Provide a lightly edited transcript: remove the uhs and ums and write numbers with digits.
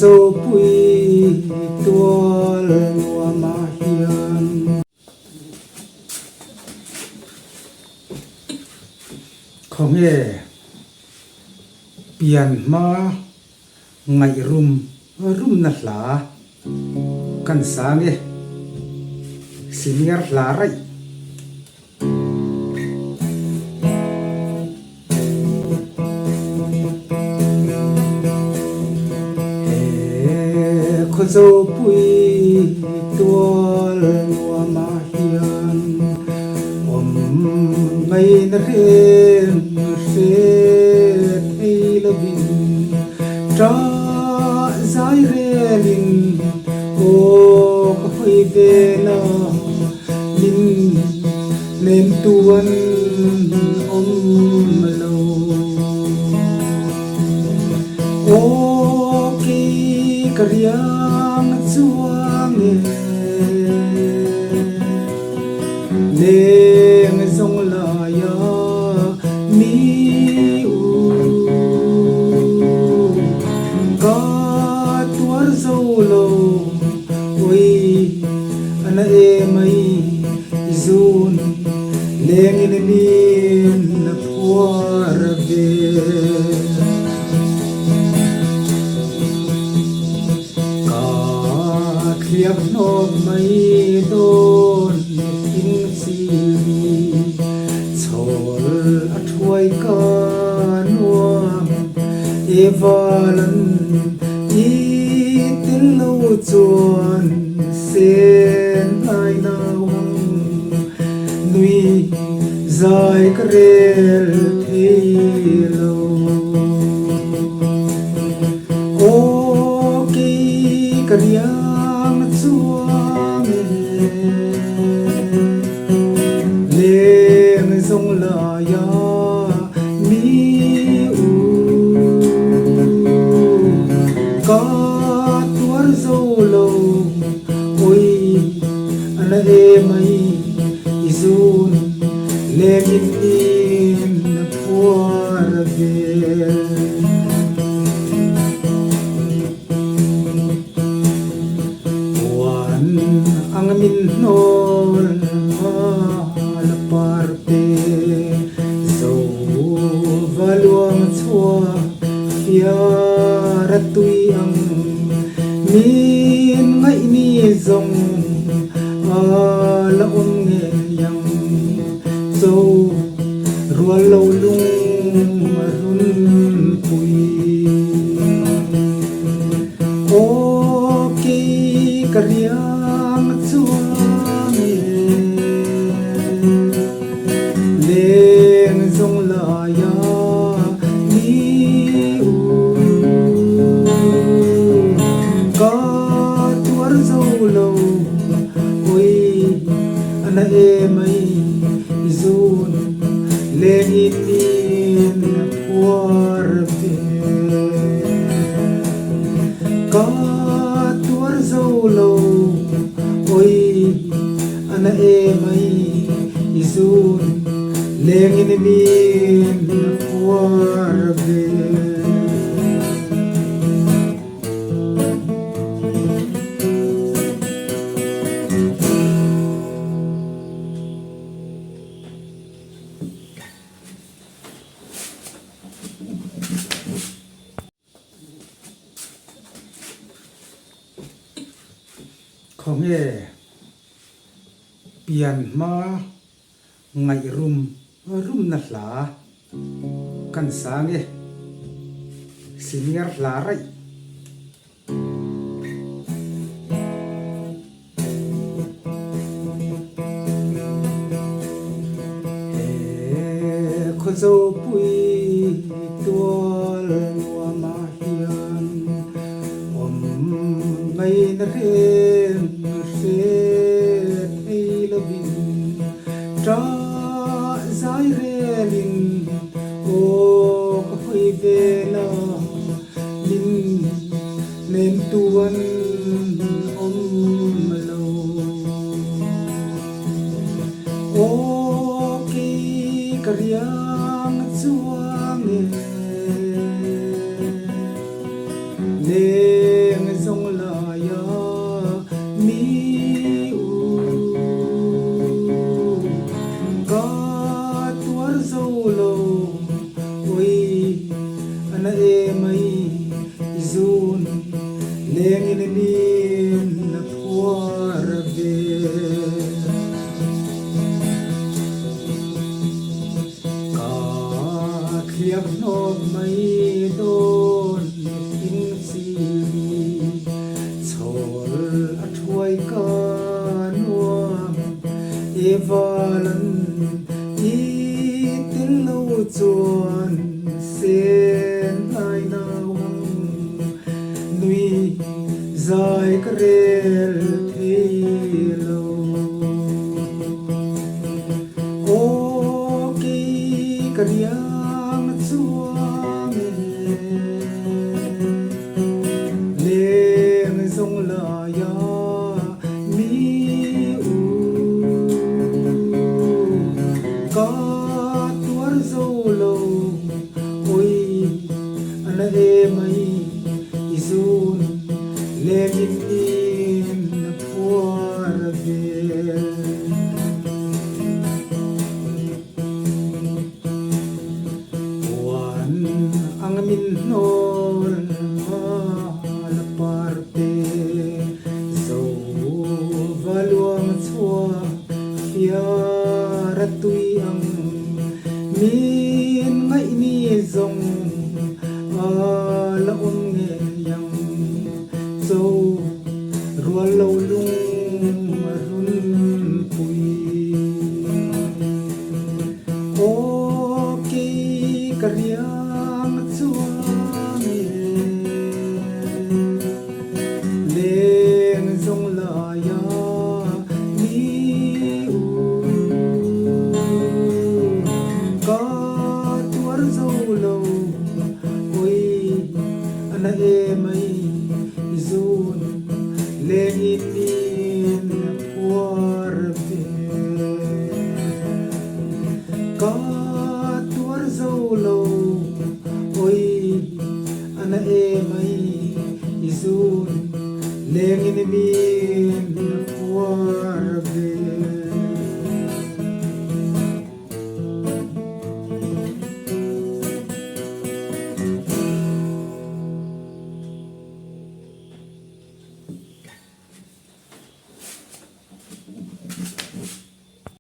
zo pui tual lua ma hian không nghe pian ma ngai rum na hla kan sa nge senior hla rai ko zo pui tual lua ma hian ngai na ren se ei lovin tra zai relin o ka hoi ve na min nem tuan lo o ki karyang chuang leng zong la ya mi u ka tuar zo lo oi ana e mai izun leng in min na puar ve liab nop mai don in si chol athuai ka nuam evalan i til lo chuan sen lai na wang nui zai karel thelo o ki kariya leng zong la ya mi u ka tuar zo lo oi ana e mai izun leng in na puar ve ang min nol la parte zo valuang chua fiara tui ang min ngai ni zong la nge yang zo rual lo lung run pui o ki karyang chuang leng zong la ya mi u ka tuar zo lo oi ana e mai izun leng in puar ve ka tuar zo lo oi ana e mai izun leng in min puar ve không nghe pian ma ngai rum na hla kan sa nge senior hla rai ko zo pui tual lua ma hian ngai na ren se ei lovin tra zai relin o ka hoi ve na min nem tuan lo o ki karyang chuang leng zo lo oi ana e mai izun leng in min na puar ve ka khiam no mai don in si chol a thuai ka nuam evalan i tin lo chuan sen ai nau nui zai ka rel thilo o ki ka riang chuang leng zong la ya mi u ka tuar zo lo oi ana e mai izun lengin in na puar vel wan ang min nol ma la parte zo valuang chua fiara tui ang min ngai ni zong la nge yang zo rual lo lung run pui o ki kariang chuang leng zong la ya ni u ka tuar zo lo oi ana e mai izun lengin min puar ve ka